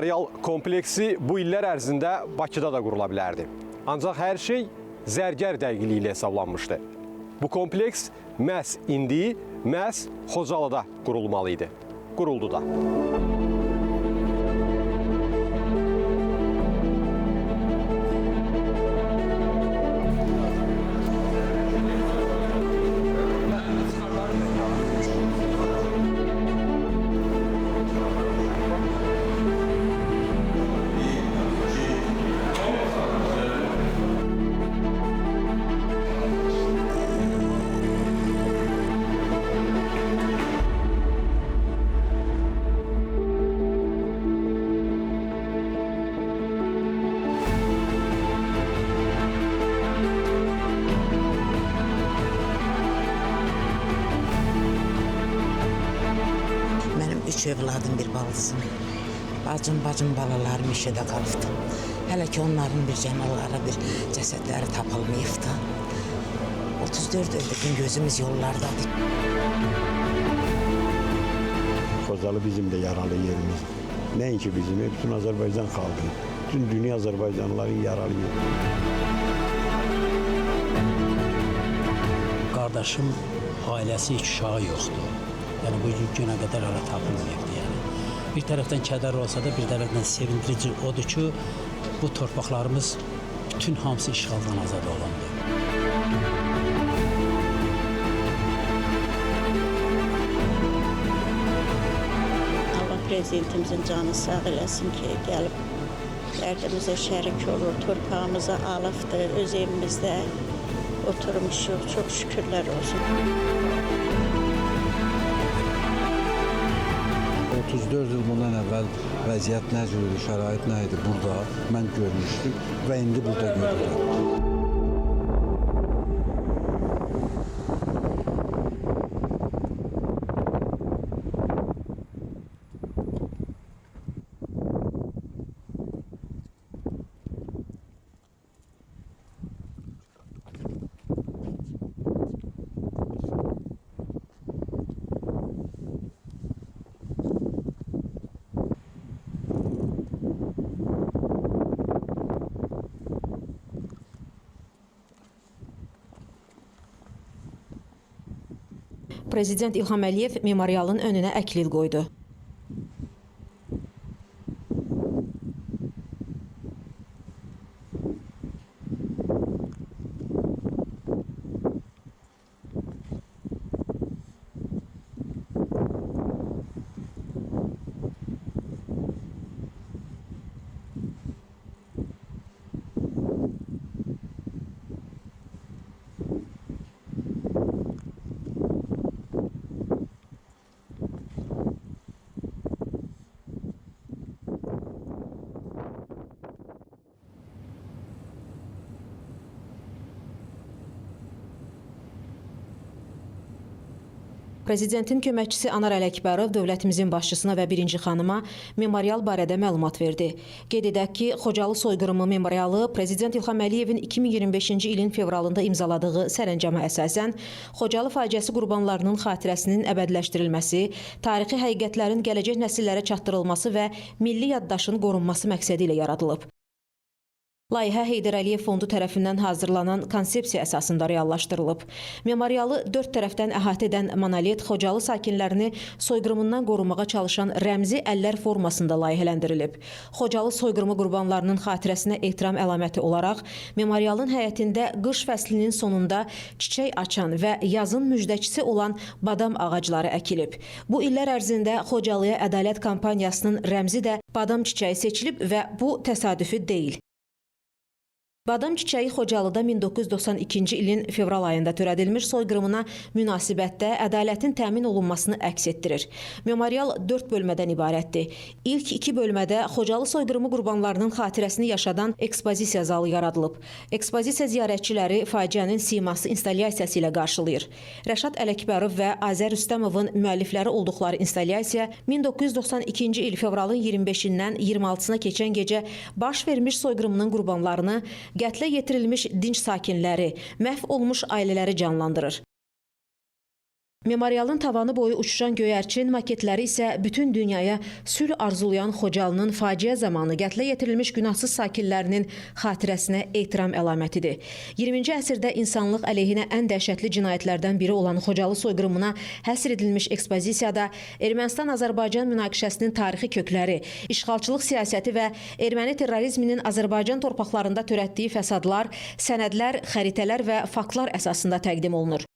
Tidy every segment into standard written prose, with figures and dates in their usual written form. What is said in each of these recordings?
Memorial kompleksi bu illər ərzində Bakıda da qurula bilərdi. Ancaq hər şey zərgər dəqiqliyi ilə hesablanmışdı. Bu kompleks məhz indi, məhz Xocalıda qurulmalı idi. Quruldu da. Üç evladım, bir baldızım. Bacım balalarım işədə qalıbdı. Hələ ki onların bir cəmalları, bir cəsədləri tapılmayıbdı. 34 ildir ki gözümüz yollardadır. Xocalı bizim de yaralı yerimiz. Nəinki bizim, bütün Azərbaycan xalqı, bütün dünya Azərbaycanlıların yaralı yeri. Qardaşım ailəsi hiç uşağı yoxdur. Yəni bu günə qədər hala tapılmayıbdı yəni. Bir tərəfdən kədər olsa da bir tərəfdən sevindirici odur ki, bu torpaqlarımız bütün hamısı işğaldan azad olundu. Allah prezidentimizin canı sağ eləsin ki, gəlib dərdimizə şərik olur, torpağımıza alıbdır, öz evimizdə oturmuşuq, çox şükürlər olsun. 34 yıl bundan əvvəl vəziyyət nə cürdür, şərait nə idi burada mən görmüşdüm və indi burada görürəm. Prezident İlham Əliyev memorialın önünə əklil qoydu. Prezidentin köməkçisi Anar Ələkbərov dövlətimizin başçısına və birinci xanıma memorial barədə məlumat verdi. Qeyd edək ki, Xocalı soyqırımı memorialı Prezident İlham Əliyevin 2025-ci ilin fevralında imzaladığı sərəncama əsasən Xocalı faciəsi qurbanlarının xatirəsinin əbədiləşdirilməsi, tarixi həqiqətlərin gələcək nəsillərə çatdırılması və milli yaddaşın qorunması məqsədi ilə yaradılıb. Layihə Heydər Əliyev Fondu tərəfindən hazırlanan konsepsiya əsasında reallaşdırılıb. Memorialı 4 tərəfdən əhatə edən monolit Xocalı sakinlərini soyqırımından qorumağa çalışan rəmzi əllər formasında layihələndirilib. Xocalı soyqırımı qurbanlarının xatirəsinə ehtiram əlaməti olaraq memorialın həyətində qış fəslinin sonunda çiçək açan və yazın müjdəçisi olan badam ağacları əkilib. Bu illər ərzində Xocalıya ədalət kampaniyasının rəmzi də badam çiçəyi seçilib və bu təsadüfi deyil. Badam çiçəyi Xocalıda 1992-ci ilin fevral ayında törədilmiş soyqırımına münasibətdə ədalətin təmin olunmasını əks etdirir. Memorial 4 bölmədən ibarətdir. İlk 2 bölmədə Xocalı soyqırımı qurbanlarının xatirəsini yaşadan ekspozisiya zalı yaradılıb. Ekspozisiya ziyarətçiləri faciənin siması installyasiyası ilə qarşılayır. Rəşad Ələkbərov və Azər Rüstəmovun müəllifləri olduqları installyasiya 1992-ci il fevralın 25-dən 26-sına keçən gecə baş vermiş soyqırımının qurbanlarını, qətlə yetirilmiş dinc sakinləri, məhv olmuş ailələri canlandırır. Memorialın tavanı boyu uçuşan göyərçin maketləri isə bütün dünyaya sülh arzulayan Xocalının faciə zamanı qətlə yetirilmiş günahsız sakinlərinin xatirəsinə ehtiram əlamətidir. 20-ci əsrdə insanlıq əleyhinə ən dəhşətli cinayətlərdən biri olan Xocalı soyqırımına həsr edilmiş ekspozisiyada Ermənistan-Azərbaycan münaqişəsinin tarixi kökləri, işğalçılıq siyasəti və erməni terrorizminin Azərbaycan torpaqlarında törətdiyi fəsadlar, sənədlər, xəritələr və faktlar əsasında təqdim olunur.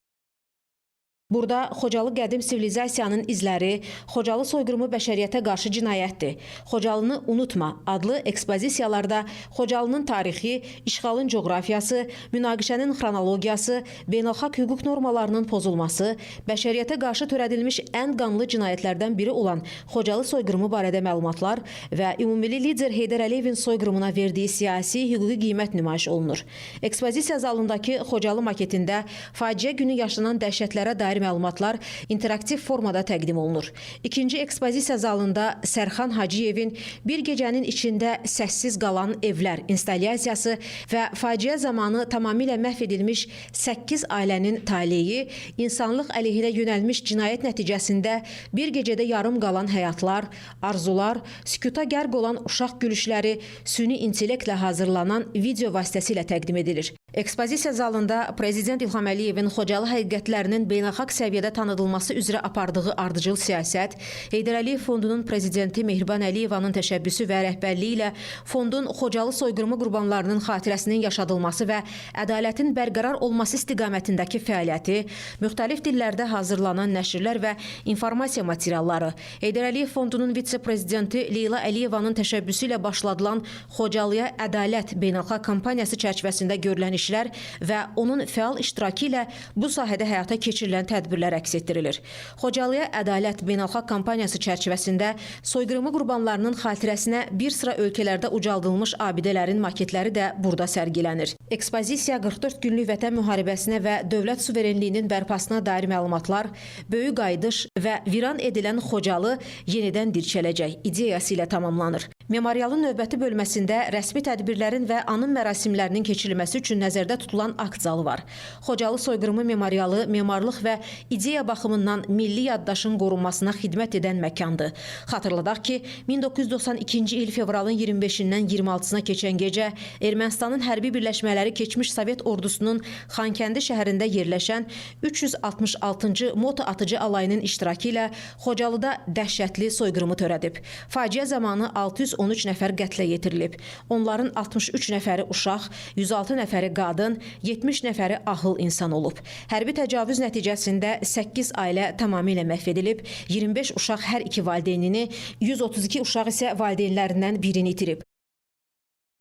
Burada Xocalı qədim sivilizasiyanın izləri, Xocalı soyqırımı bəşəriyyətə qarşı cinayətdir. Xocalını unutma adlı ekspozisiyalarda Xocalının tarixi, işğalın coğrafiyası, münaqişənin xronologiyası, beynəlxalq hüquq normalarının pozulması, bəşəriyyətə qarşı törədilmiş ən qanlı cinayətlərdən biri olan Xocalı soyqırımı barədə məlumatlar və ümummilli lider Heydər Əliyevin soyqırımına verdiyi siyasi, hüquqi qiymət nümayiş olunur. Ekspozisiya zalındakı Xocalı maketində faciə günü yaşanan dəhşətlərə dair məlumatlar interaktiv formada təqdim olunur. İkinci ekspozisiya zalında Sərxan Hacıyevin Bir gecənin içində səssiz qalan evlər installyasiyası və faciə zamanı tamamilə məhv edilmiş 8 ailənin taleyi, insanlıq əleyhinə yönəlmiş cinayət nəticəsində bir gecədə yarım qalan həyatlar, arzular, sükuta qərq olan uşaq gülüşləri süni intellektlə hazırlanan video vasitəsilə təqdim edilir. Ekspozisiya zalında Prezident İlham Əliyevin Xocalı həqiqətlərinin beynəlxalq səviyyədə tanıdılması üzrə apardığı ardıcıl siyasət, Heydər Əliyev Fondunun prezidenti Mehriban Əliyevanın təşəbbüsü və rəhbərliyi ilə fondun Xocalı soyqırımı qurbanlarının xatirəsinin yaşadılması və ədalətin bərqərar olması istiqamətindəki fəaliyyəti, müxtəlif dillərdə hazırlanan nəşrlər və informasiya materialları, Heydər Əliyev Fondunun vitse-prezidenti Leyla Əliyevanın təşəbbüsü ilə başladılan Xocalıya Ədalət beynəlxalq kampaniyası çərçivəsində görülən işlər və onun fəal iştirakı ilə bu sahədə həyata keçirilən tədbirlər əks etdirilir. Xocalıya Ədalət beynəlxalq kampaniyası çərçivəsində soyqırımı qurbanlarının xatirəsinə bir sıra ölkələrdə ucaldılmış abidələrin maketləri də burada sərgilənir. Ekspozisiya 44 günlük vətən müharibəsinə və dövlət suverenliyinin bərpasına dair məlumatlar, böyük qayıdış və viran edilən Xocalı yenidən dirçələcək ideyası ilə tamamlanır. Memorialın növbəti bölməsində rəsmi tədbirlərin və anım mərasimlərinin keçirilməsi üçün nəzərdə tutulan akt zalı var. Xocalı soyqırımı memorialı memarlıq və ideya baxımından milli yaddaşın qorunmasına xidmət edən məkandır. Xatırladaq ki, 1992-ci il fevralın 25-dən 26-sına keçən gecə Ermənistanın hərbi birləşmələri keçmiş Sovet ordusunun Xankəndi şəhərində yerləşən 366-cı moto atıcı alayının iştirakı ilə Xocalıda dəhşətli soyqırımı törədib. Faciə zamanı 613 nəfər qətlə yetirilib. Onların 63 nəfəri uşaq, 106 nəfəri qadın, 70 nəfəri ahıl insan olub. Hərbi təcavüz nəticəsində 8 ailə tamamilə məhv edilib, 25 uşaq hər iki valideynini, 132 uşaq isə valideynlərindən birini itirib.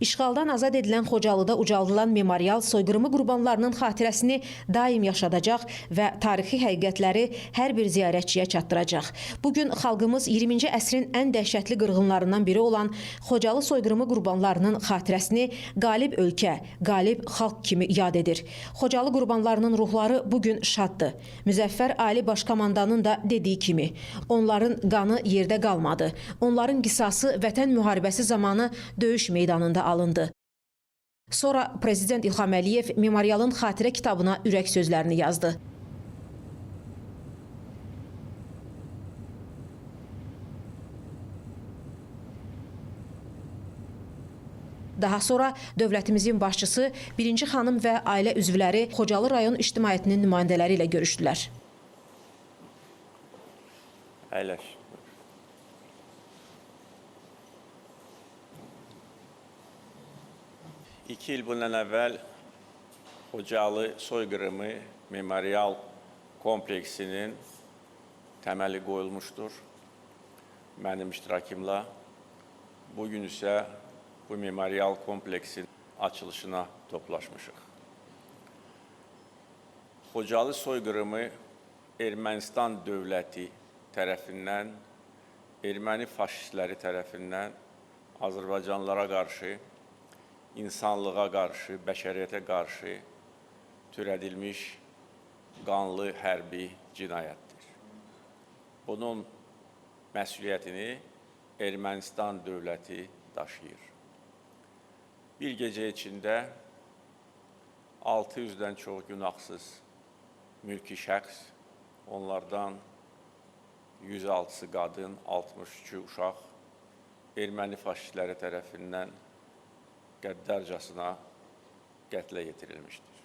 İşğaldan azad edilən Xocalıda ucaldılan memorial soyqırımı qurbanlarının xatirəsini daim yaşadacaq və tarixi həqiqətləri hər bir ziyarətçiyə çatdıracaq. Bugün xalqımız 20-ci əsrin ən dəhşətli qırğınlarından biri olan Xocalı soyqırımı qurbanlarının xatirəsini qalib ölkə, qalib xalq kimi yad edir. Xocalı qurbanlarının ruhları bugün şaddır. Müzəffər Ali Başkomandanın da dediyi kimi, onların qanı yerdə qalmadı. Onların qisası vətən müharibəsi zamanı döyüş meydanında alındı. Sonra Prezident İlham Əliyev memorialın xatirə kitabına ürək sözlərini yazdı. Daha sonra dövlətimizin başçısı, birinci xanım və ailə üzvləri Xocalı rayon ictimaiyyətinin nümayəndələri ilə görüşdülər. Əyləş. 2 il bundan əvvəl Xocalı soyqırımı memorial kompleksinin təməli qoyulmuşdur mənim iştirakımla. Bugün isə bu memorial kompleksin açılışına toplaşmışıq. Xocalı soyqırımı Ermənistan dövləti tərəfindən, erməni faşistləri tərəfindən Azərbaycanlılara qarşı, insanlığa qarşı, bəşəriyyətə qarşı törədilmiş qanlı hərbi cinayətdir. Bunun məsuliyyətini Ermənistan dövləti daşıyır. Bir gecə içində 600-dən çox günahsız mülki şəxs onlardan 106-sı qadın, 62 uşaq erməni faşistləri tərəfindən qəddarcasına qətlə yetirilmişdir.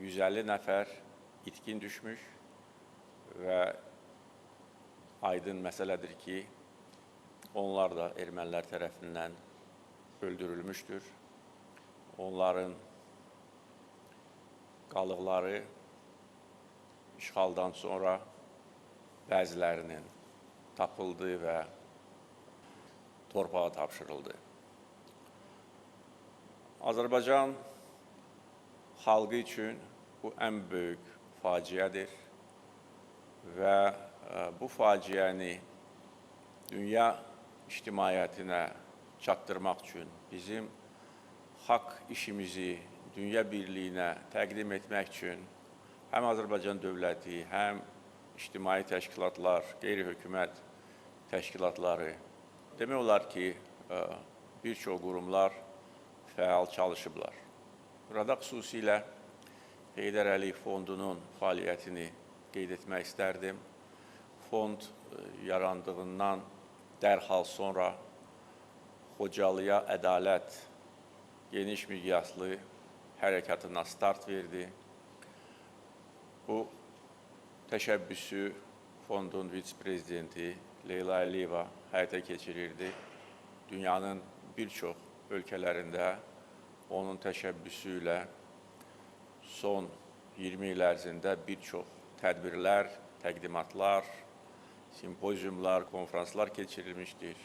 150 nəfər itkin düşmüş və aydın məsələdir ki, onlar da ermənilər tərəfindən öldürülmüşdür. Onların qalıqları işğaldan sonra bəzilərinin tapıldı və torpağa tapşırıldı. Azərbaycan xalqı üçün bu ən böyük faciədir və bu faciəni dünya ictimaiyyətinə çatdırmaq üçün bizim haqq işimizi dünya birliyinə təqdim etmək üçün həm Azərbaycan dövləti, həm ictimai təşkilatlar, qeyri-hökumət təşkilatları, demək olar ki, bir çox qurumlar fəal çalışıblar. Burada xüsusilə Heydər Əliyev Fondunun fəaliyyətini qeyd etmək istərdim. Fond yarandığından dərhal sonra Xocalıya ədalət geniş miqyaslı hərəkatına start verdi. Bu təşəbbüsü fondun vitse-prezidenti Leyla Əliyeva həyata keçirirdi. Dünyanın bir çox ölkələrində onun təşəbbüsü ilə son 20 il ərzində bir çox tədbirlər, təqdimatlar, simpoziumlar, konferanslar keçirilmişdir.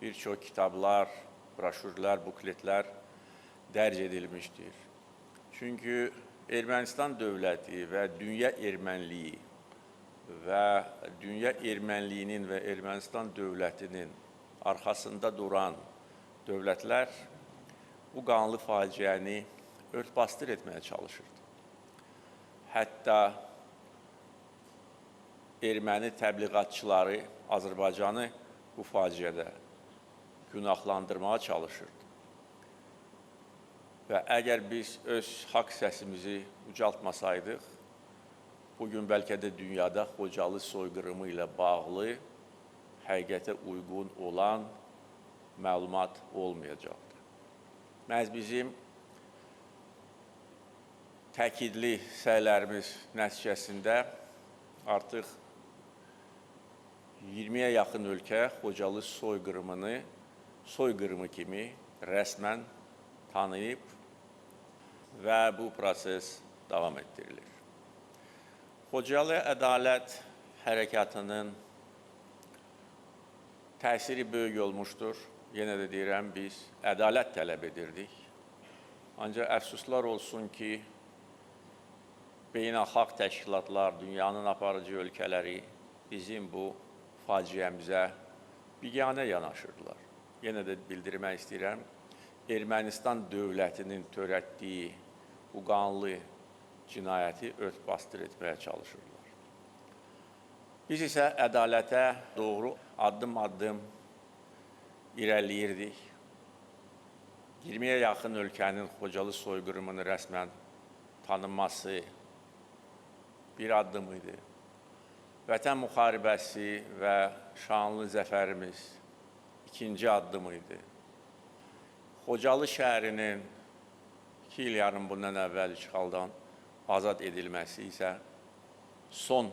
Bir çox kitablar, broşürlər, bukletlər dərc edilmişdir. Çünki Ermənistan dövləti və dünya ermənliyi və dünya ermənliyinin və Ermənistan dövlətinin arxasında duran dövlətlər bu qanlı faciəni örtbasdır etməyə çalışırdı. Hətta erməni təbliğatçıları Azərbaycanı bu faciədə günahlandırmağa çalışırdı. Və əgər biz öz haqq səsimizi ucaltmasaydıq, bugün bəlkə də dünyada Xocalı soyqırımı ilə bağlı həqiqətə uyğun olan məlumat olmayacaqdır. Məhz bizim təkidli səylərimiz nəticəsində artıq 20-yə yaxın ölkə Xocalı soyqırımı kimi rəsmən tanıyıb və bu proses davam etdirilir. Xocalı ədalət hərəkatının təsiri böyük olmuşdur. Yenə də deyirəm, biz ədalət tələb edirdik. Ancaq əfsuslar olsun ki, beynəlxalq təşkilatlar, dünyanın aparıcı ölkələri bizim bu faciəmizə biganə yanaşırdılar. Yenə də bildirmək istəyirəm, Ermənistan dövlətinin törətdiyi bu qanlı cinayəti örtbasdır etməyə çalışırlar. Biz isə ədalətə doğru addım-addım irəliləyirdik. 20-yə yaxın ölkənin Xocalı soyqırımını rəsmən tanınması bir addım idi. Vətən müharibəsi və şanlı zəfərimiz ikinci addım idi. Xocalı şəhərinin 2 il yarım bundan əvvəl işğaldan azad edilməsi isə son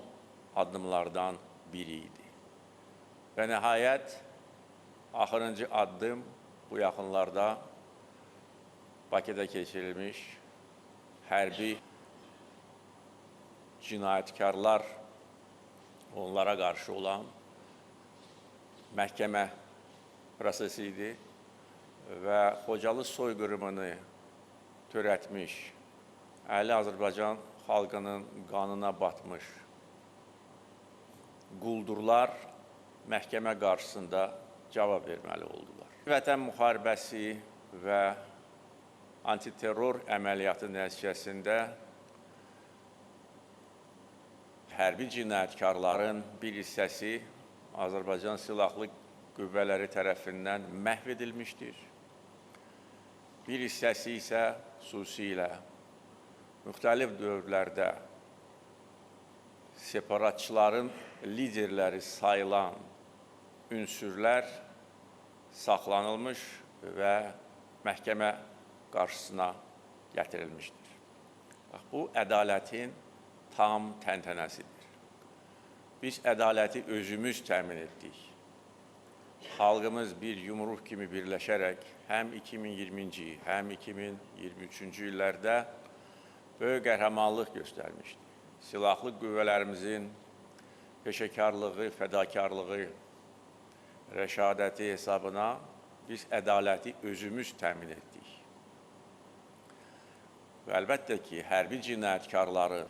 addımlardan biri idi. Və nəhayət, axırıncı addım bu yaxınlarda Bakıda keçirilmiş hərbi cinayətkarlar onlara qarşı olan məhkəmə prosesi idi və Xocalı soyqırımını törətmiş, əli Azərbaycan xalqının qanına batmış quldurlar məhkəmə qarşısında cavab verməli oldular. Vətən müharibəsi və antiterror əməliyyatı nəticəsində hərbi cinayətkarların bir hissəsi Azərbaycan Silahlı Qüvvələri tərəfindən məhv edilmişdir. Bir hissəsi isə xüsusilə müxtəlif dövrlərdə separatçıların liderləri sayılan ünsürlər saxlanılmış və məhkəmə qarşısına gətirilmişdir. Bax, bu ədalətin tam təntənəsidir. Biz ədaləti özümüz təmin etdik. Xalqımız bir yumruq kimi birləşərək həm 2020-ci, həm 2023-cü illərdə böyük qəhrəmanlıq göstərmişdi. Silahlı qüvvələrimizin peşəkarlığı, fədakarlığı, rəşadəti hesabına biz ədaləti özümüz təmin etdik. Və əlbəttə ki, hərbi cinayətkarları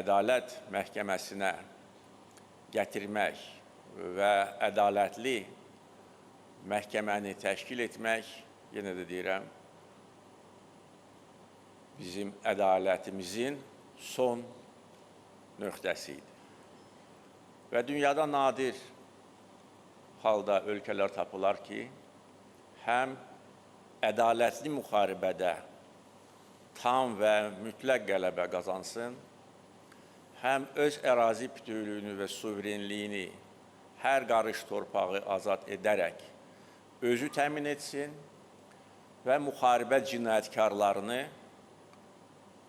ədalət məhkəməsinə gətirmək və ədalətli məhkəməni təşkil etmək, yenə də deyirəm, bizim ədalətimizin son nöqtəsi idi. Və dünyada nadir halda ölkələr tapılar ki, həm ədalətli müharibədə tam və mütləq qələbə qazansın, həm öz ərazi bütövlüyünü və suverenliyini hər qarış torpağı azad edərək özü təmin etsin və müharibə cinayətkarlarını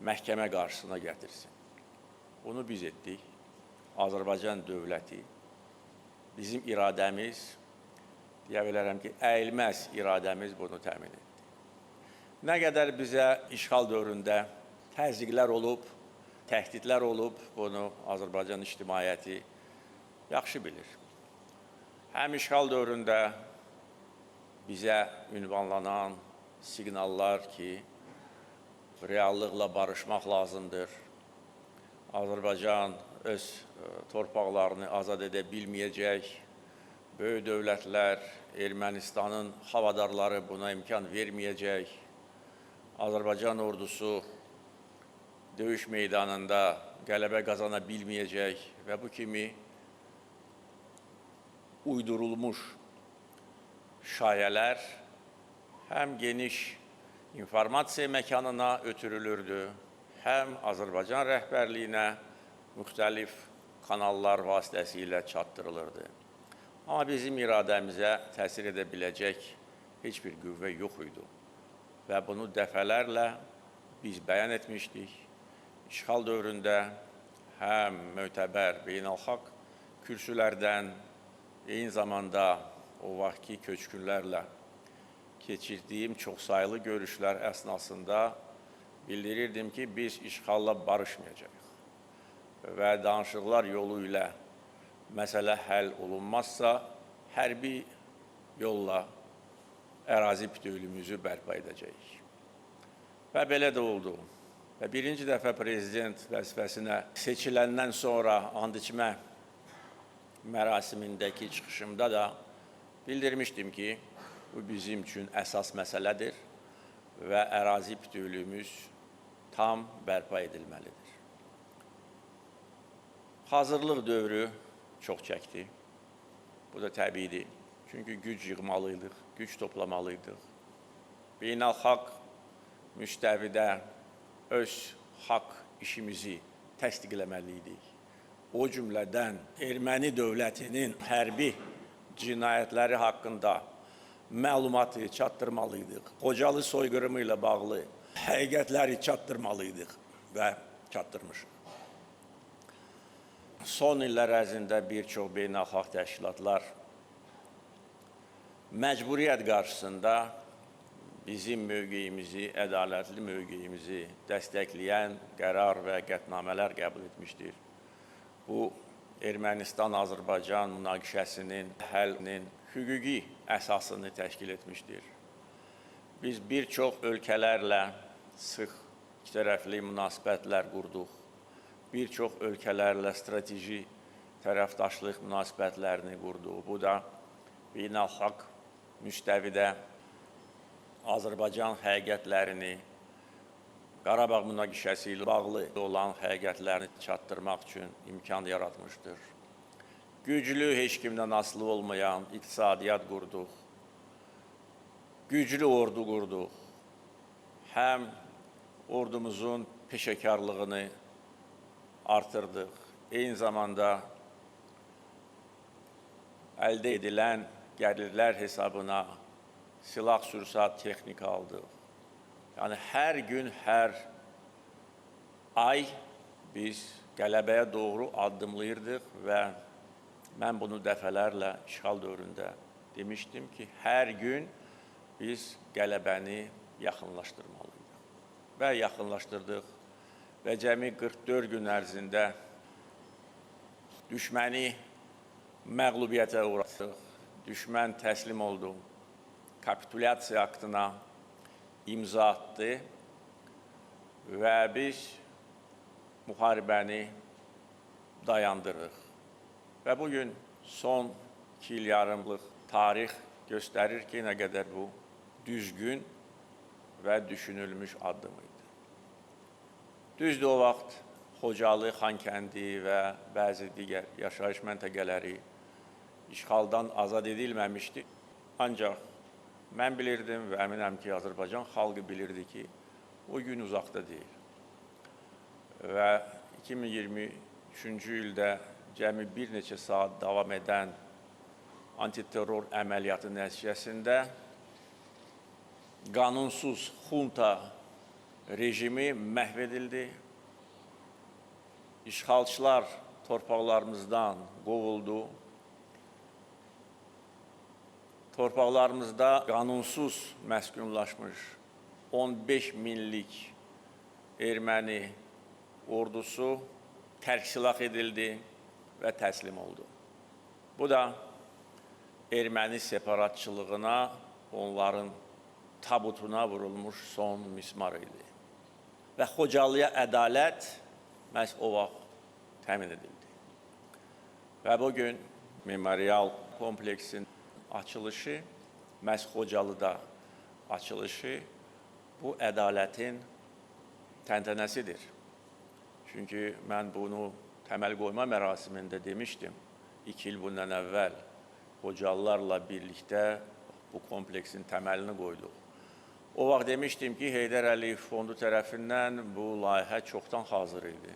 məhkəmə qarşısına gətirsin. Bunu biz etdik. Azərbaycan dövləti, bizim iradəmiz, deyə bilərəm ki, əyilməz iradəmiz bunu təmin etdi. Nə qədər bizə işğal dövründə təzyiqlər olub, təhdidlər olub, bunu Azərbaycan ictimaiyyəti yaxşı bilir. Həm işğal dövründə bizə ünvanlanan siqnallar ki, reallıqla barışmaq lazımdır. Azərbaycan öz torpaqlarını azad edə bilməyəcək. Böyük dövlətlər, Ermənistanın havadarları buna imkan verməyəcək. Azərbaycan ordusu döyüş meydanında qələbə qazana bilməyəcək və bu kimi uydurulmuş şayələr həm geniş informasiya məkanına ötürülürdü, həm Azərbaycan rəhbərliyinə müxtəlif kanallar vasitəsilə çatdırılırdı. Amma bizim iradəmizə təsir edə biləcək heç bir qüvvə yox idi. Və bunu dəfələrlə biz bəyan etmişdik. İşğal dövründə həm mötəbər beynəlxalq kürsülərdən, eyni zamanda o vaxtki köçkünlərlə keçirdiyim çoxsaylı görüşlər əsnasında bildirirdim ki, biz işğalla barışmayacağıq və danışıqlar yolu ilə məsələ həll olunmazsa, hərbi yolla ərazi bütövlüyümüzü bərpa edəcəyik. Və belə də oldu. Və birinci dəfə prezident vəzifəsinə seçiləndən sonra and içmə mərasimindəki çıxışımda da bildirmişdim ki, bu bizim üçün əsas məsələdir və ərazi bütövlüyümüz tam bərpa edilməlidir. Hazırlıq dövrü çox çəkdi. Bu da təbiidir. Çünki güc yığmalıydıq, güc toplamalıydıq. Beynəlxalq müstəvidə öz haqq işimizi təsdiqləməliydik. O cümlədən erməni dövlətinin hərbi cinayətləri haqqında məlumatı çatdırmalıydıq. Xocalı soyqırımı ilə bağlı həqiqətləri çatdırmalıydıq və çatdırmışıq. Son illər ərzində bir çox beynəlxalq təşkilatlar məcburiyyət qarşısında bizim mövqeyimizi, ədalətli mövqeyimizi dəstəkləyən qərar və qətnamələr qəbul etmişdir. Bu, Ermənistan-Azərbaycan münaqişəsinin həllinin hüquqi əsasını təşkil etmişdir. Biz bir çox ölkələrlə sıx ikitərəfli münasibətlər qurduq. Bir çox ölkələrlə strateji tərəfdaşlıq münasibətlərini qurduq. Bu da beynəlxalq müstəvidə Azərbaycan həqiqətlərini, Qarabağ münaqişəsi ilə bağlı olan həqiqətlərini çatdırmaq üçün imkan yaratmışdır. Güclü, heç kimdən asılı olmayan iqtisadiyyat qurduq. Güclü ordu qurduq. Həm ordumuzun peşəkarlığını artırdıq. Eyni zamanda əldə edilən gəlirlər hesabına silah-sursat texnika aldıq. Yəni, hər gün, hər ay biz qələbəyə doğru addımlayırdıq və mən bunu dəfələrlə işğal dövründə demişdim ki, hər gün biz qələbəni yaxınlaşdırmalıyıq. Və yaxınlaşdırdıq və cəmi 44 gün ərzində düşməni məğlubiyyətə uğratdıq. Düşmən təslim oldu, kapitulyasiya aktına imza atdı və biz müharibəni dayandırıq. Və bugün son 2 il yarımlıq tarix göstərir ki, nə qədər bu düzgün və düşünülmüş addım idi. Düzdür, o vaxt Xocalı, Xankəndi və bəzi digər yaşayış məntəqələri işğaldan azad edilməmişdi. Ancaq mən bilirdim və əminəm ki, Azərbaycan xalqı bilirdi ki, o gün uzaqda deyil. Və 2023-cü ildə cəmi bir neçə saat davam edən antiterror əməliyyatı nəticəsində qanunsuz xunta rejimi məhv edildi. İşğalçılar torpaqlarımızdan qovuldu. Torpaqlarımızda qanunsuz məskunlaşmış 15 minlik erməni ordusu tərk-silah edildi və təslim oldu. Bu da erməni separatçılığına, onların tabutuna vurulmuş son mismar idi. Və Xocalıya ədalət məhz o vaxt təmin edildi. Və bugün memorial kompleksin açılışı, məhz Xocalıda açılışı bu ədalətin təntənəsidir. Çünki mən bunu təməl qoyma mərasimində demişdim. 2 il bundan əvvəl Xocalılarla birlikdə bu kompleksin təməlini qoyduq. O vaxt demişdim ki, Heydər Əliyev fondu tərəfindən bu layihə çoxdan hazır idi.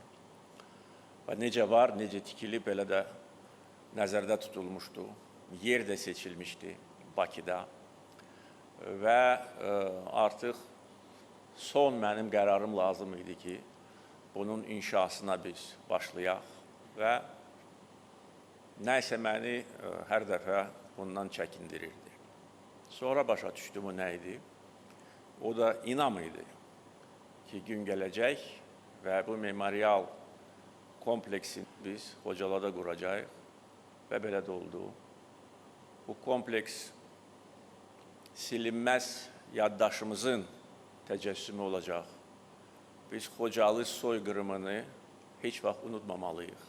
Və necə var, necə tikilib, belə də nəzərdə tutulmuşdu. Yer də seçilmişdi Bakıda. Və artıq son mənim qərarım lazım idi ki, bunun inşasına biz başlayaq və nəysə məni hər dəfə bundan çəkindirirdi. Sonra başa düşdüm o nə idi? O da inam idi ki, gün gələcək və bu memorial kompleksini biz Xocalada quracağıq və belə də oldu. Bu kompleks silinməz yaddaşımızın təcəssümü olacaq. Biz Xocalı soyqırımını heç vaxt unutmamalıyıq.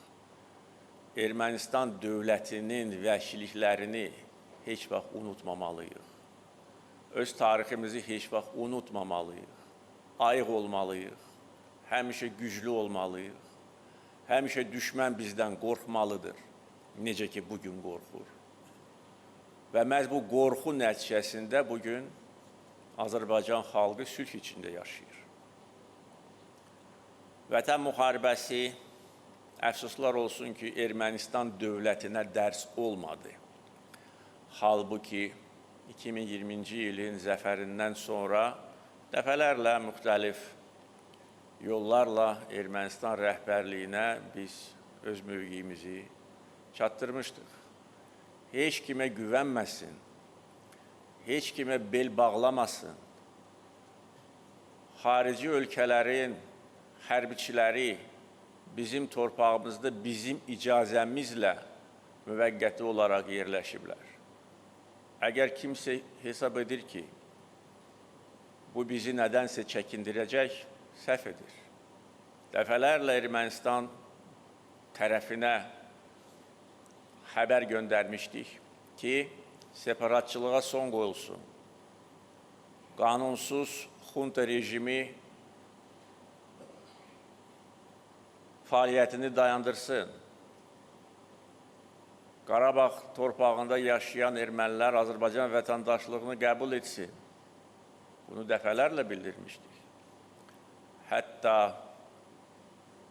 Ermənistan dövlətinin vəhşiliklərini heç vaxt unutmamalıyıq. Öz tariximizi heç vaxt unutmamalıyıq. Ayıq olmalıyıq. Həmişə güclü olmalıyıq. Həmişə düşmən bizdən qorxmalıdır. Necə ki, bugün qorxur. Və məhz bu qorxu nəticəsində bugün Azərbaycan xalqı sülh içində yaşayır. Vətən müharibəsi, əfsuslar olsun ki, Ermənistan dövlətinə dərs olmadı. Halbuki 2020-ci ilin zəfərindən sonra dəfələrlə müxtəlif yollarla Ermənistan rəhbərliyinə biz öz mövqeyimizi çatdırmışdıq. Heç kimə güvənməsin, heç kimə bel bağlamasın. Xarici ölkələrin hərbiçiləri bizim torpağımızda bizim icazəmizlə müvəqqəti olaraq yerləşiblər. Əgər kimsə hesab edir ki, bu bizi nədənsə çəkindirəcək, səhv edir. Dəfələrlə Ermənistan tərəfinə xəbər göndərmişdik ki, separatçılığa son qoyulsun. Qanunsuz xunta rejimi fəaliyyətini dayandırsın. Qarabağ torpağında yaşayan ermənilər Azərbaycan vətəndaşlığını qəbul etsin. Bunu dəfələrlə bildirmişdik. Hətta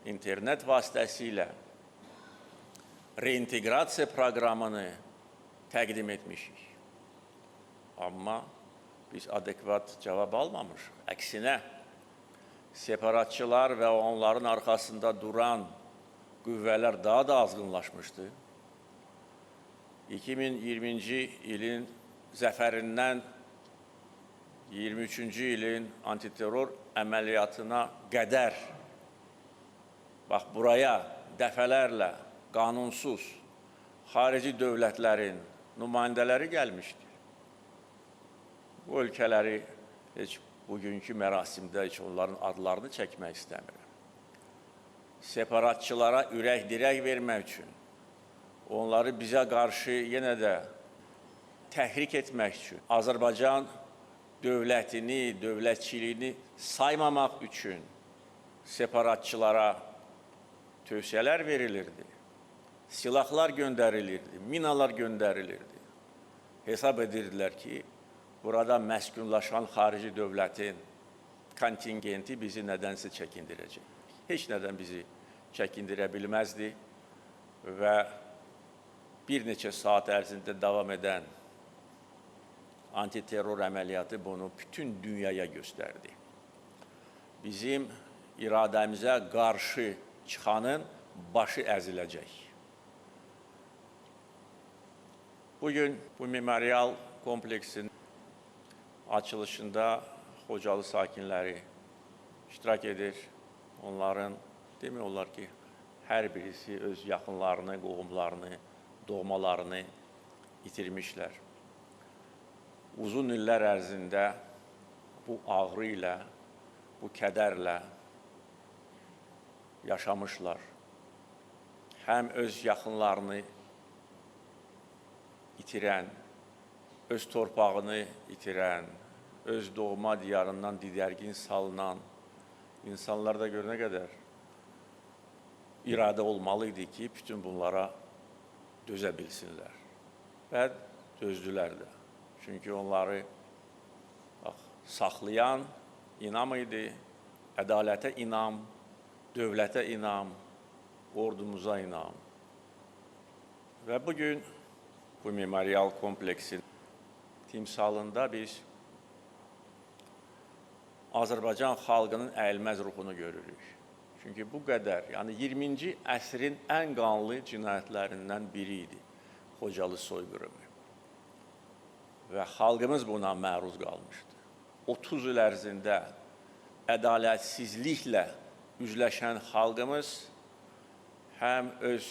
internet vasitəsilə reinteqrasiya proqramını təqdim etmişik. Amma biz adekvat cavab almamışıq. Əksinə, separatçılar və onların arxasında duran qüvvələr daha da azğınlaşmışdı. 2020-ci ilin zəfərindən 23-cü ilin antiterror əməliyyatına qədər bax buraya dəfələrlə qanunsuz xarici dövlətlərin nümayəndələri gəlmişdir. Bu ölkələri heç bugünkü mərasimdə heç onların adlarını çəkmək istəmirəm. Separatçılara ürək dirək vermək üçün, onları bizə qarşı yenə də təhrik etmək üçün, Azərbaycan dövlətini, dövlətçiliyini saymamaq üçün separatçılara tövsiyələr verilirdi, silahlar göndərilirdi, minalar göndərilirdi. Hesab edirdilər ki, burada məskunlaşan xarici dövlətin kontingenti bizi nədənsə çəkindirəcək. Heç nədən bizi çəkindirə bilməzdi və bir neçə saat ərzində davam edən antiterror əməliyyatı bunu bütün dünyaya göstərdi. Bizim iradəmizə qarşı çıxanın başı əziləcək. Bugün bu memorial kompleksin açılışında Xocalı sakinləri iştirak edir. Onların demək olar ki, hər birisi öz yaxınlarını, qohumlarını, doğmalarını itirmişlər. Uzun illər ərzində bu ağrı ilə, bu kədərlə yaşamışlar. Həm öz yaxınlarını itirən, öz torpağını itirən, öz doğma diyarından didərgin salınan insanlar da görünə qədər iradə olmalıydı ki, bütün bunlara dözə bilsinlər. Və dözdülər də. Çünki onları saxlayan inam idi, ədalətə inam, dövlətə inam, ordumuza inam. Və bugün bu memorial kompleksin timsalında biz Azərbaycan xalqının əyilməz ruhunu görürük. Çünki bu qədər, yəni 20-ci əsrin ən qanlı cinayətlərindən biri idi Xocalı soyqırımı. Və xalqımız buna məruz qalmışdı. 30 il ərzində ədalətsizliklə üzləşən xalqımız həm öz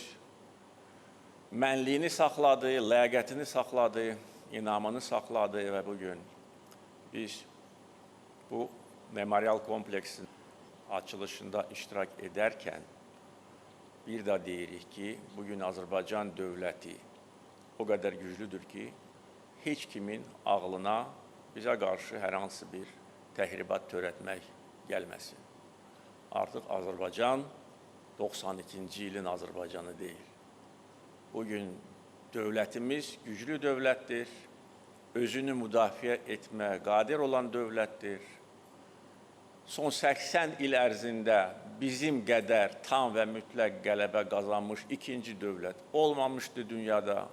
mənliyini saxladı, ləyaqətini saxladı, inamını saxladı və bugün biz bu memorial kompleksin açılışında iştirak edərkən bir də deyirik ki, bugün Azərbaycan dövləti o qədər güclüdür ki, heç kimin ağlına bizə qarşı hər hansı bir təhribat törətmək gəlməsin. Artıq Azərbaycan 92-ci ilin Azərbaycanı deyil. Bugün dövlətimiz güclü dövlətdir, özünü müdafiə etməyə qadir olan dövlətdir. Son 80 il ərzində bizim qədər tam və mütləq qələbə qazanmış ikinci dövlət olmamışdı dünyada.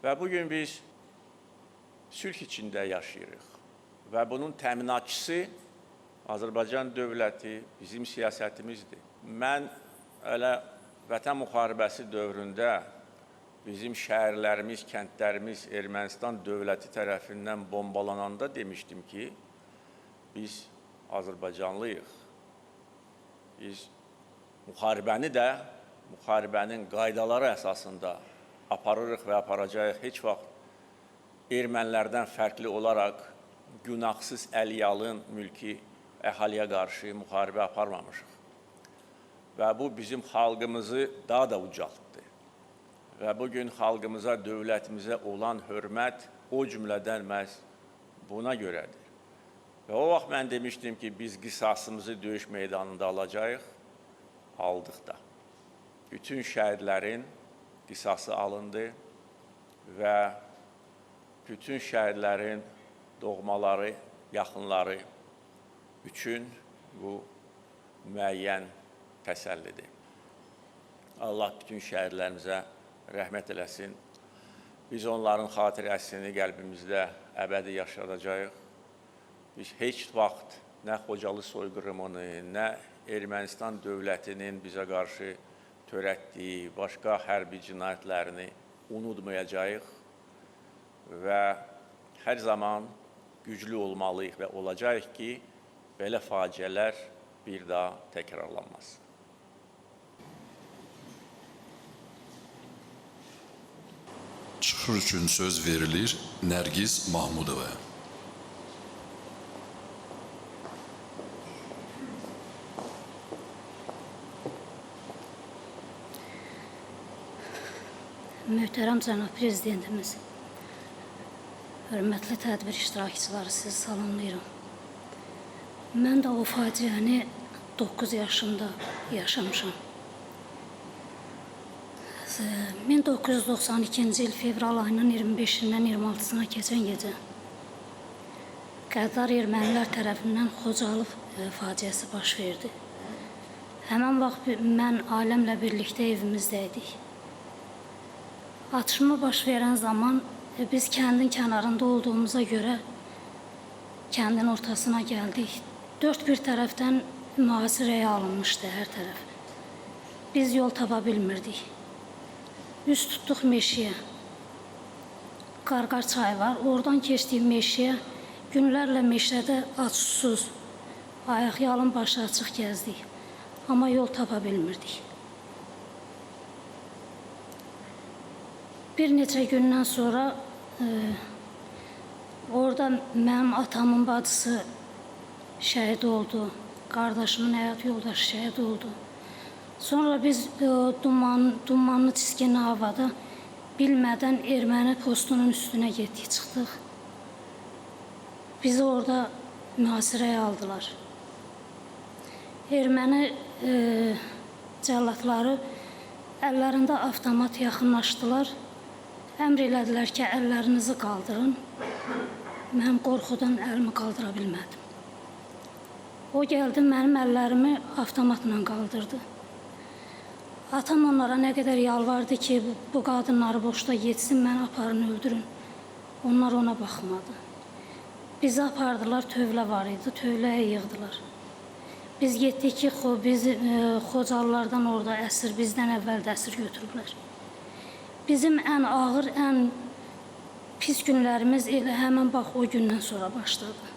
Və bugün biz sülh içində yaşayırıq və bunun təminatçısı Azərbaycan dövləti, bizim siyasətimizdir. Mən elə Vətən müharibəsi dövründə bizim şəhərlərimiz, kəndlərimiz Ermənistan dövləti tərəfindən bombalananda demişdim ki, biz Azərbaycanlıyıq. Biz müharibəni də müharibənin qaydaları əsasında aparırıq və aparacağıq. Heç vaxt ermənilərdən fərqli olaraq günahsız əliyalın mülki əhaliyə qarşı müharibə aparmamışıq. Və bu bizim xalqımızı daha da ucaltdı. Və bugün xalqımıza, dövlətimizə olan hörmət o cümlədən məhz buna görədir. Və o vaxt mən demişdim ki, biz qisasımızı döyüş meydanında alacağıq, aldıq da. Bütün şəhidlərin qisası alındı və bütün şəhidlərin doğmaları, yaxınları üçün bu müəyyən təsəllidir. Allah bütün şəhidlərimizə rəhmət eləsin. Biz onların xatirəsini qəlbimizdə əbədi yaşadacağıq. Biz heç vaxt nə Xocalı soyqırımını, nə Ermənistan dövlətinin bizə qarşı törətdiyi başqa hərbi cinayətlərini unutmayacağıq və hər zaman güclü olmalıyıq və olacaq ki, belə faciələr bir daha təkrarlanmaz. Çıxış üçün söz verilir Nərgiz Mahmudovaya. Möhtərəm cənab prezidentimiz, hörmətli tədbir iştirakçıları, sizi salamlayıram. Mən də o faciəni 9 yaşımda yaşamışam. 1992-ci il fevral ayının 25-dən 26-sına keçən gecə qəddar ermənilər tərəfindən Xocalı faciəsi baş verdi. Həmən vaxt mən ailəmlə birlikdə evimizdəydik. Atışma baş verən zaman biz kəndin kənarında olduğumuza görə kəndin ortasına gəldik. Dörd bir tərəfdən mühasirəyə alınmışdı hər tərəf. Biz yol tapa bilmirdik. Üz tutduq meşəyə. Qarqar çayı var. Oradan keçdik meşəyə. Günlərlə meşədə aç-susuz, ayaq yalın başı açıq gəzdik. Amma yol tapa bilmirdik. Bir neçə gündən sonra orada mənim atamın bacısı şəhid oldu. Qardaşımın həyat yoldaşı şəhid oldu. Sonra biz dumanlı çiskinli havada bilmədən erməni postunun üstünə getdik, çıxdıq. Bizi orada mühasirəyə aldılar. Erməni cəllatları əllərində avtomat yaxınlaşdılar. Əmr elədilər ki, əllərinizi qaldırın. Mən qorxudan əlimi qaldıra bilmədim. O gəldi, mənim əllərimi avtomatla qaldırdı. Atam onlara nə qədər yalvardı ki, bu qadınları boşda yetsin, mən aparın, öldürün. Onlar ona baxmadı. Bizi apardılar, tövlə var idi, tövləyə yığdılar. Biz getdik ki, bizi Xocalılardan orada əsir, bizdən əvvəl də əsir götürüblər. Bizim ən ağır, ən pis günlərimiz elə həmən bax o gündən sonra başladı.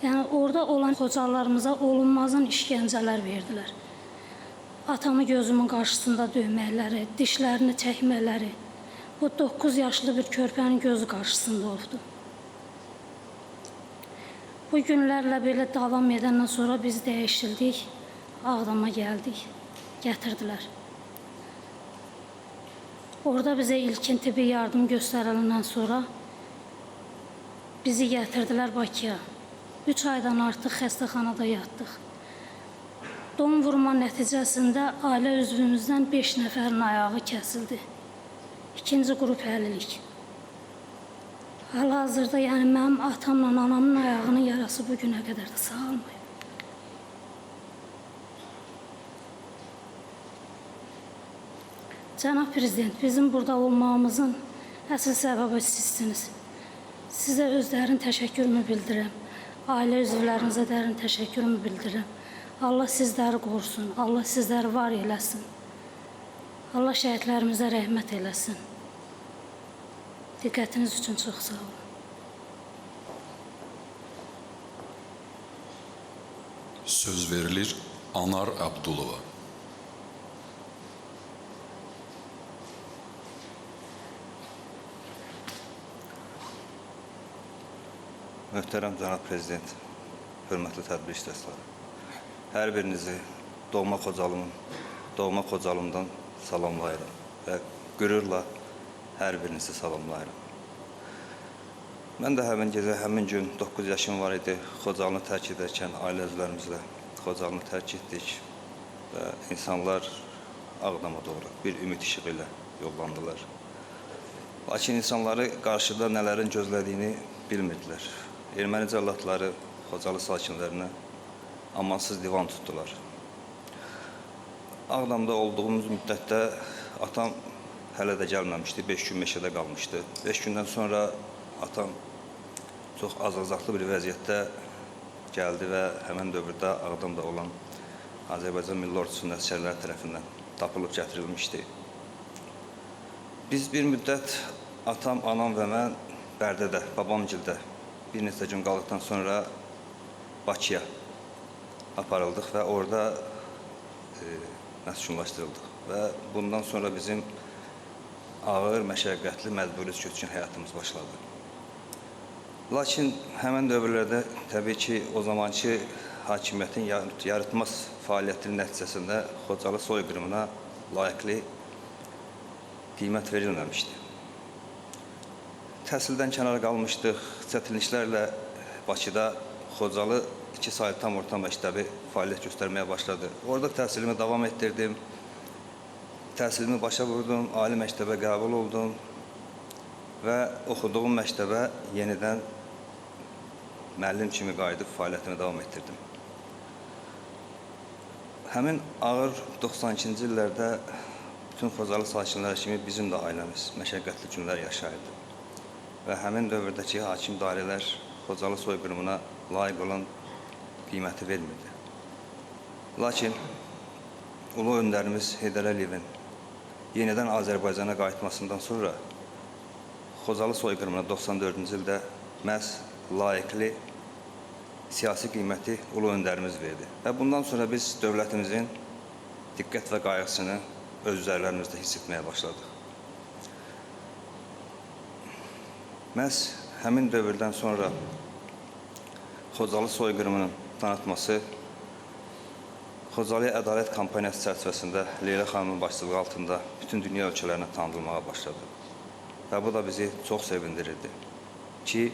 Yəni orada olan Xocalılarımıza olunmazın işgəncələr verdilər. Atamı gözümün qarşısında döyməkləri, dişlərini çəkmələri, bu 9 yaşlı bir körpənin gözü qarşısında oldu. Bu günlərlə belə davam edəndən sonra biz dəyişildik, Ağdama gəldik, gətirdilər. Orada bizə ilkin tibbi yardım göstəriləndən sonra bizi gətirdilər Bakıya. 3 aydan artıq xəstəxanada yatdıq. Don vurma nəticəsində ailə üzvümüzdən 5 nəfərin ayağı kəsildi. 2-ci qrup həlilik. Hal-hazırda yəni mənim atamla anamın ayağının yarası bugünə qədər də sağalmayıb. Cənab Prezident, bizim burada olmağımızın əsl səbəbi sizsiniz. Sizə özlərin təşəkkürümü bildirirəm. Ailə üzvlərinizə dərin təşəkkürümü bildirirəm. Allah sizləri qorusun, Allah sizləri var eləsin. Allah şəhidlərimizə rəhmət eləsin. Diqqətiniz üçün çox sağ olun. Söz verilir Anar Abdulova. Möhtərəm cənab prezident, hörmətli tədbir iştirakçıları. Hər birinizi doğma Xocalımdan salamlayıram və qürurla hər birinizi salamlayıram. Mən də həmin gecə, həmin gün 9 yaşım var idi. Xocalını tərk edərkən ailə üzvlərimizlə Xocalını tərk etdik və insanlar Ağdama doğru bir ümid işığı ilə yollandılar. Lakin insanları qarşıda nələrin gözlədiyini bilmirdilər. Erməni cəllatları Xocalı sakinlərinə amansız divan tutdular. Ağdamda olduğumuz müddətdə atam hələ də gəlməmişdi. 5 gün meşədə qalmışdı. 5 gündən sonra atam çox azazaqlı bir vəziyyətdə gəldi və həmən dövrdə Ağdamda olan Azərbaycan Milli Ordusunun əsgərləri tərəfindən tapılıb gətirilmişdi. Biz bir müddət atam, anam və mən Bərdədə, babamgildə bir neçə gün qaldıqdan sonra Bakıya aparıldıq və orada məskunlaşdırıldıq. Və bundan sonra bizim ağır, məşəqqətli, məcburi köçkün həyatımız başladı. Lakin həmən dövrlərdə təbii ki, o zamanki hakimiyyətin yaratmaz fəaliyyətinin nəticəsində Xocalı soyqırımına layiqli qiymət verilməmişdi. Təhsildən kənara qalmışdıq, çətinliklərlə Bakıda Xocalı 2 saylı tam orta məktəbi fəaliyyət göstərməyə başladı. Orada təhsilimi davam etdirdim, təhsilimi başa vurdum, ali məktəbə qəbul oldum və oxuduğum məktəbə yenidən müəllim kimi qayıdıb fəaliyyətimi davam etdirdim. Həmin ağır 92-ci illərdə bütün Xocalı sakinləri kimi bizim də ailəmiz məşəqqətli günlər yaşayırdı. Və həmin dövrdəki hakim dairələr Xocalı soyqırımına layiq olan qiyməti vermirdi. Lakin ulu öndərimiz Heydər Əliyevin yenidən Azərbaycana qayıtmasından sonra Xocalı soyqırımına 94-cü ildə məhz layiqli siyasi qiyməti ulu öndərimiz verdi. Və bundan sonra biz dövlətimizin diqqət və qayğısını öz üzərlərimizdə hiss etməyə başladıq. Məhz həmin dövrdən sonra Xocalı soyqırımının tanıtması Xocalı Ədalət kampaniyası çərçivəsində Leyla xanımın başçılığı altında bütün dünya ölkələrinə tanıdılmağa başladı. Və bu da bizi çox sevindirirdi ki,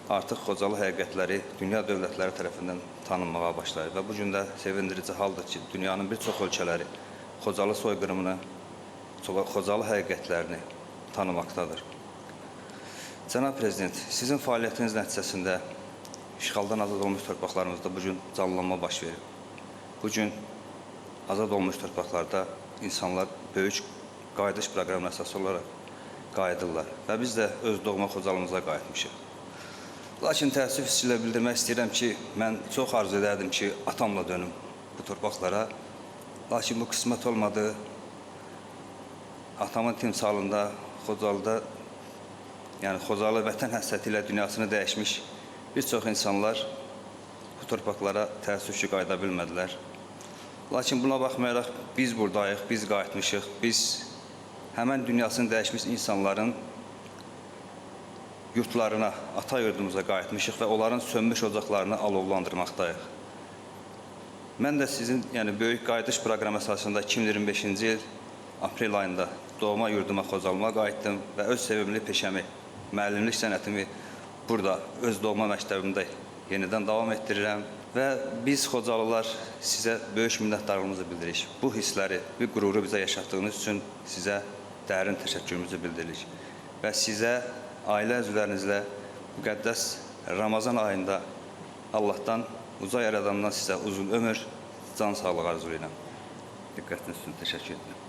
artıq Xocalı həqiqətləri dünya dövlətləri tərəfindən tanınmağa başlayır. Və bu gün də sevindirici haldır ki, dünyanın bir çox ölkələri Xocalı soyqırımını, Xocalı həqiqətlərini tanımaqdadır. Cənab Prezident, sizin fəaliyyətiniz nəticəsində işğaldan azad olmuş torpaqlarımızda bugün canlanma baş verir. Bugün azad olmuş torpaqlarda insanlar böyük qayıdış proqramına əsas olaraq qayıdırlar və biz də öz doğma Xocalımıza qayıtmışıq. Lakin təəssüf hissi bildirmək istəyirəm ki, mən çox arzu edərdim ki, atamla dönüm bu torpaqlara. Lakin bu qismət olmadı. Atamın timsalında Xocalıda, yəni Xocalı vətən həsrəti ilə dünyasını dəyişmiş bir çox insanlar bu torpaqlara təəssüf ki, qayıda bilmədilər. Lakin buna baxmayaraq biz buradayıq, biz qayıtmışıq, biz həmən dünyasını dəyişmiş insanların yurtlarına, ata yurdumuza qayıtmışıq və onların sönmüş ocaqlarını alovlandırmaqdayıq. Mən də sizin böyük qayıdış proqramı əsasında 2025-ci il aprel ayında doğma yurduma Xocalıma qayıtdım və öz sevimli peşəmi, müəllimlik sənətimi burada, öz doğma məktəbimdə yenidən davam etdirirəm və biz Xocalılar sizə böyük minnətdarlığımızı bildiririk. Bu hissləri, bu qüruru bizə yaşatdığınız üçün sizə dərin təşəkkürümüzü bildiririk və sizə, ailə üzvlərinizlə müqəddəs Ramazan ayında Allahdan, uca yaradandan sizə uzun ömür, can sağlığı arzu edirəm. Diqqətiniz üçün təşəkkür edirəm.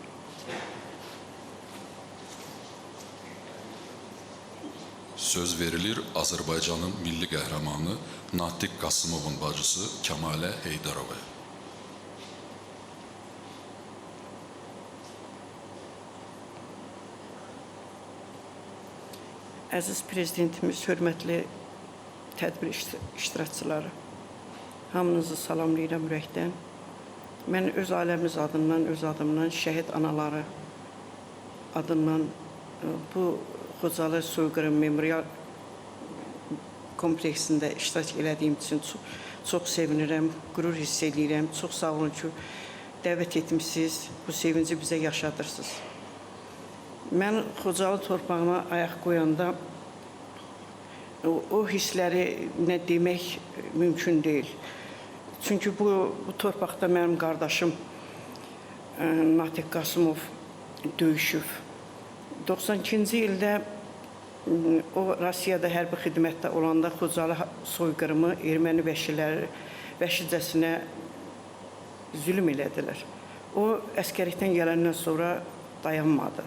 Söz verilir Azərbaycanın milli qəhrəmanı Natiq Qasımovun bacısı Kəmalə Heydarovaya. Əziz Prezidentimiz, hörmətli tədbir iştirakçıları, hamınızı salamlayıram ürəkdən. Mən öz ailəmiz adından, öz adımdan, şəhid anaları adından bu Xocalı soyqırım memorial kompleksində iştirak elədiyim üçün çox sevinirəm, qürur hiss edirəm. Çox sağ olun ki, dəvət etmişsiniz, bu sevinci bizə yaşadırsınız. Mən Xocalı torpağına ayaq qoyanda o hissləri nə demək mümkün deyil. Çünki bu torpaqda mənim qardaşım Natiq Qasımov döyüşüb. 92-ci ildə o Rusiyada hərbi xidmətdə olanda Xocalı soyqırımı erməni vəhşicəsinə zülm elədilər. O əskərlikdən gələndən sonra dayanmadı.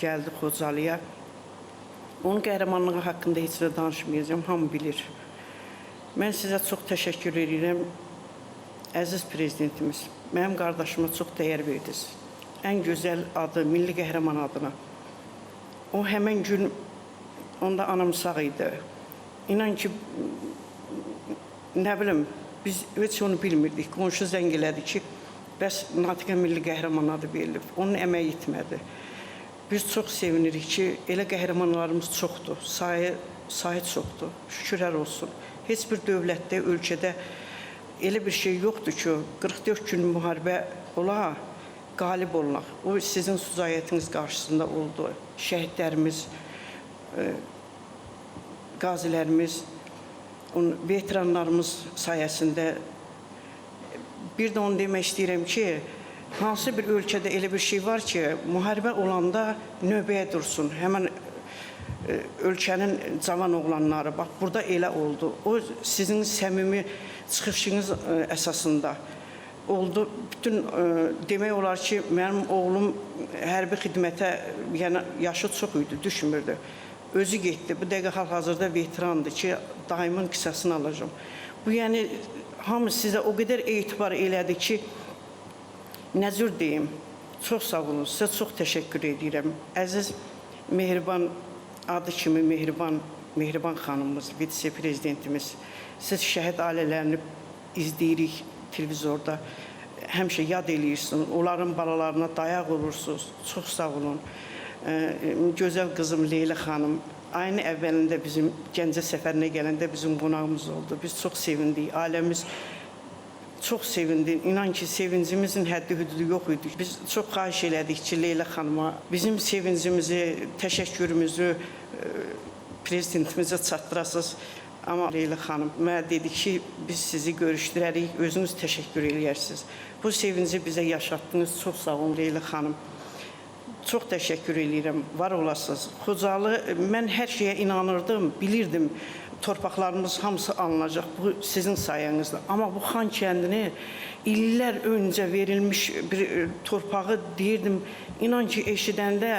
Gəldi Xocalıya. Onun qəhrəmanlığı haqqında heç nə danışmayacağım, hamı bilir. Mən sizə çox təşəkkür edirəm. Əziz prezidentimiz, mənim qardaşıma çox dəyər verdiniz. Ən gözəl adı, milli qəhrəman adına. O həmən gün, onda anam sağ idi. İnan ki, nə bilim, biz heç onu bilmirdik. Qonşu zəng elədi ki, bəs Natiqə milli qəhrəman adı verilib. Onun əməyi itmədi. Biz çox sevinirik ki, elə qəhrəmanlarımız çoxdur, sayı çoxdur, şükürlər olsun. Heç bir dövlətdə, ölkədə elə bir şey yoxdur ki, 44 gün müharibə ola, qalib olunaq. O sizin süzayətiniz qarşısında oldu. Şəhidlərimiz, qazilərimiz, veteranlarımız sayəsində. Bir də onu demək istəyirəm ki, hansı bir ölkədə elə bir şey var ki, müharibə olanda növbəyə dursun. Həmən ölkənin cavan oğlanları, bax, burada elə oldu. O sizin səmimi çıxışınız əsasında oldu. Bütün demək olar ki, mənim oğlum hərbi xidmətə, yəni yaşı çox idi, düşmürdü. Özü getdi. Bu dəqiqə hal-hazırda veterandır ki, daimin qisasını alacağım. Bu, yəni, hamı sizə o qədər etibar elədi ki, nə cür deyim, çox sağ olun, sizə çox təşəkkür edirəm. Əziz, mehriban, adı kimi mehriban xanımımız, vitse-prezidentimiz, siz şəhid ailələrini izləyirik televizorda, həmişə yad eləyirsiniz, onların balalarına dayaq olursunuz, çox sağ olun. Gözəl qızım Leyla xanım, ayın əvvəlində bizim Gəncə səfərinə gələndə bizim qonağımız oldu. Biz çox sevindik, ailəmiz çox sevindi. İnan ki, sevincimizin həddi hüdudu yox idi. Biz çox xahiş elədik ki, Leyla xanıma bizim sevincimizi, təşəkkürümüzü prezidentimizə çatdırasınız. Amma Leyla xanım mənə dedi ki, biz sizi görüşdürərik, özünüz təşəkkür eləyərsiniz. Bu sevinci bizə yaşatdınız. Çox sağ olun Leyla xanım. Çox təşəkkür eləyirəm, var olasınız. Xocalı, mən hər şeyə inanırdım, bilirdim. Torpaqlarımız hamısı alınacaq, bu sizin sayənizdə. Amma bu Xan kəndini illər öncə verilmiş bir torpağı deyirdim, inan ki, eşidəndə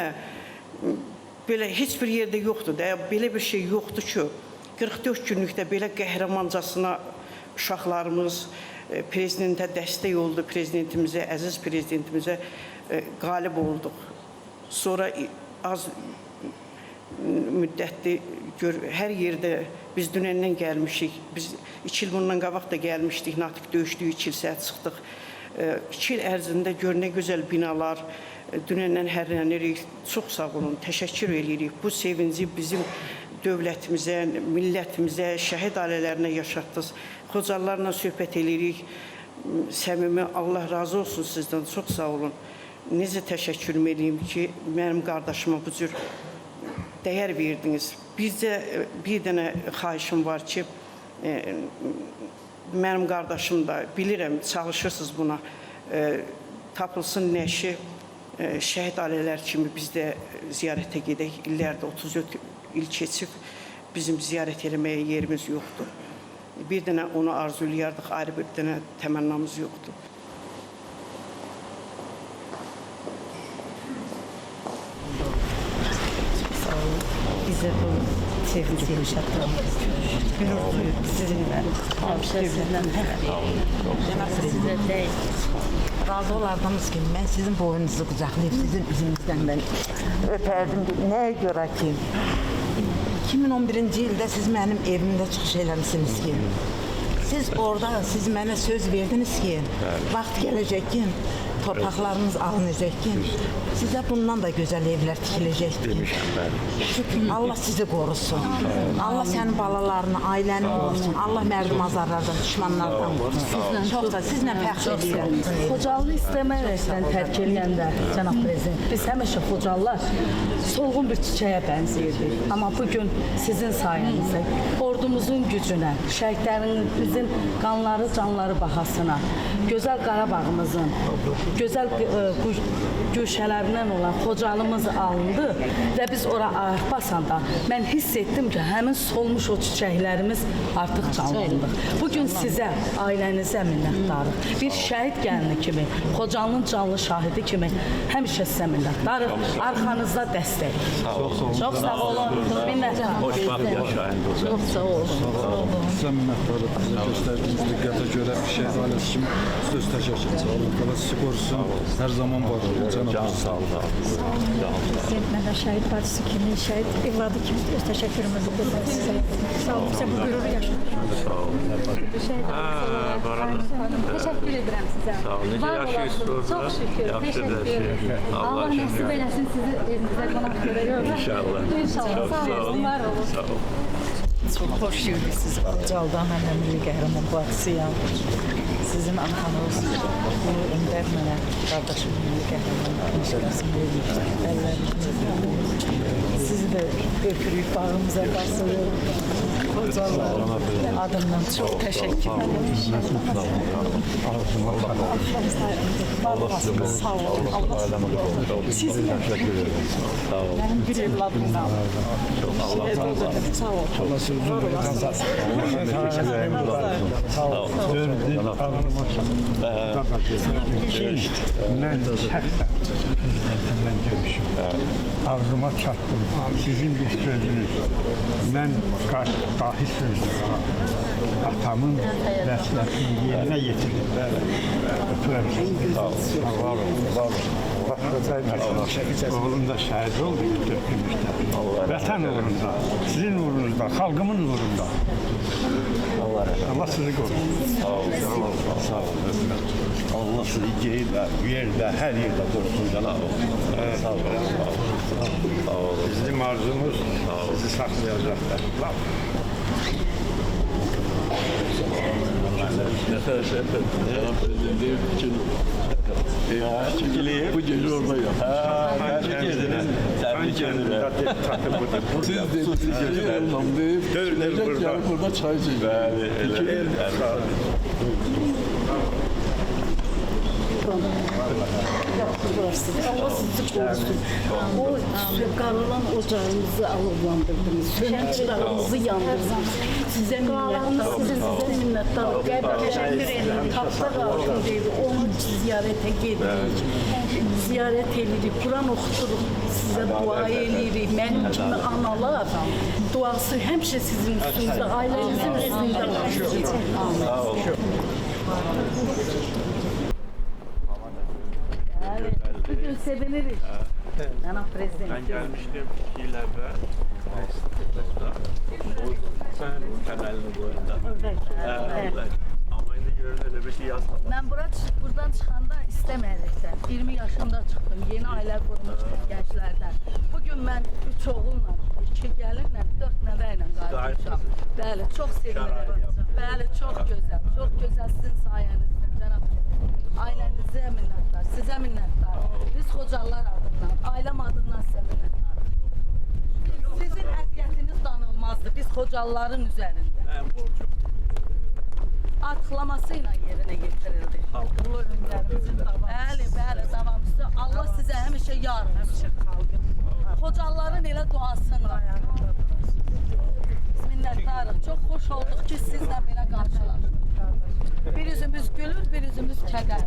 belə heç bir yerdə yoxdur da, belə bir şey yoxdur ki, 44 günlükdə belə qəhrəmancasına uşaqlarımız prezidentə dəstək oldu, prezidentimizə, əziz prezidentimizə qalib olduq. Sonra az müddətli hər yerdə biz dünəndən gəlmişik. Biz 2 il bundan qabaq da gəlmişdik. Natiq döyüşdüyü kilsəyə çıxdıq. 2 il ərzində gör nə gözəl binalar, dünəndən hərlənirik. Çox sağ olun, təşəkkür edirik. Bu sevinci bizim dövlətimizə, millətimizə, şəhid ailələrinə yaşatdınız. Xocalılarla söhbət edirik. Səmimi, Allah razı olsun sizdən. Çox sağ olun. Necə təşəkkür edeyim ki, mənim qardaşıma bu cür dəyər verdiniz. Bizdə bir dənə xahişim var ki, mənim qardaşım da bilirəm, çalışırsınız buna, tapılsın nəşi, şəhid ailələr kimi biz də ziyarətə gedək. İllərdə 34 il keçib bizim ziyarət eləməyə yerimiz yoxdur. Bir dənə onu arzulayardıq, ayrı bir dənə təmənnamız yoxdur. Bize bu sevinci yaşattığımız gurur duyuyoruz sizinle. Hemşehrilerden size değil. Razı olardınız ki, mən sizin boynunuzu qucaqlayıb, sizin üzünüzdən mən öpərdim. Nəyə görə ki, 2011-ci ildə siz mənim evimdə çıxış eləmişsiniz ki, siz orada, siz mənə söz verdiniz ki, vaxt gələcək ki, torpaqlarımız alınacaq ki, sizə bundan da gözəl evlər tikiləcək ki, Allah sizi qorusun. Allah sənin balalarını, ailəni qorusun. Allah mərdum azarlardan, düşmanlardan qorusun. Çox da sizlə fəxr edirəm. Xocalını istəməklə tərk eləyəndə, cənab prezident, biz həmişə Xocalılar solğun bir çiçəyə bənzəyirdik. Amma bugün sizin sayənizdə orada ordumuzun gücünə, şəhidlərimizin qanları, canları bahasına, gözəl Qarabağımızın, gözəl güşələrindən olan Xocalımız alındı və biz ora ayaq basanda mən hiss etdim ki, həmin solmuş o çiçəklərimiz artıq canlandı. Bugün sizə, ailənizə minnətdarıq. Bir şəhid gəlini kimi, Xocalının canlı şahidi kimi həmişə sizə minnətdarıq. Arxanızda dəstək. Çox sağ olun. Minnətdarıq. Çox sağ olun. Sizə minnətdarıq. Bizə göstərdiyiniz diqqətə görə bir şəhid ailəsi kimi söz təşəkkür edirəm. Allah sizi qorusun. Hər zaman var olun. Cənab sağ olun. Mən də şəhid bacısı kimi, şəhid evladı kimi öz təşəkkürümüzü bildirirəm sizə. Sağ olun, bizə bu qüruru yaşatmışsınız. Sağ olun. Təşəkkür edirəm sizə. Sağ olun. Necə yaşayırsınız? Çox şükür. Təşəkkür ederim. Allah nəsib eləsin sizi evinizə qonaq görək. İnşallah. İnşallah. Sağ olun. Var olun. Sağ olun. Çox xoş gördük sizi. Xocaldan məndən bir qəhrəman bacısıyam. Sizin arxanız bu öndər mənə qardaşım bir qəhrəman işləsin verir. Sizi də öpürük, bağımıza basılır. Xocallar adımdan çox təşəkkür ederim. Sağ olun. Sizin təşəkkür ederim. Sağ olun. Mənim bir evladımdan. Sağ olun. Allah sizi Sağ olun. Mən şəxsən prezidentimlə görüşüm. Ağzıma çatdım. Sizin bir sözünüz. Mən dahi sözdür. Atamın vəslətini yerinə yetirdim. Oğlum da şəhid oldu Türkümüzdə. Vətən uğrunda, sizin uğrunuzda, xalqımın uğrunda. Allah sizi qorusun. Sağ olun. Sağ olun. Allah sizi geydə, yerdə, hər yerdə qorusun. Sağ olun. Sağ olun. Bizim arzumuz sizi saxlayacaqlar. Bu gece oradayım. Tebrik ederim. Tebrik ederim. Siz de gelecek yarın burada çay içeceğiz. Allah sizi korusun. O qaralan ocağımızı alovlandırdınız. Sönük çırağımızı yandırdınız. Sizə minnətdarıq. Təşəkkür ederim. Tapda qalxındaydı. Onu ziyarətə gedirik. Ziyarət edirik. Quran oxuturuq. Sizə dua edirik. Mənim kimi analar duası həmişə sizin üstünüzdə, ailənizin üstündə var. Sağ olun. Bugün sevinirik. Cənab Prezident. Ben gelmiştim Şiiler'de. Sen temelini boyunda. Evet. Ama indi görün öyle bir şey yazmadım. Mən buradan çıxanda istəməyərəkdən 20 yaşında çıxdım. Yeni ailə qurmuşdum gənclərdən. Bugün mən 3 oğulla, 2 gəlinlə, 4 nəvə ilə qayıtmışam. Bəli, çox sevinirəm. Bəli, çox gözəl. Çox gözəl sizin sayənizdə cənab prezident. Ailənizə minnətdar, sizə minnətdar. Biz Xocalılar adından, ailəm adından sizə minnətdarıq. Sizin əziyyətiniz danılmazdı biz Xocalıların üzərində. Ben borcum. Artıqlaması ilə yerinə yetirildi. Xalqlı ömrlərimizin davamı. Bəli, davamısı. Allah sizə həmişə yar olsun. Xocalıların elə duasınla. Minnətdarıq. Çox xoş olduq ki, sizlə belə qarşılaşdıq. Bir üzümüz gülür, bir üzümüz kədər.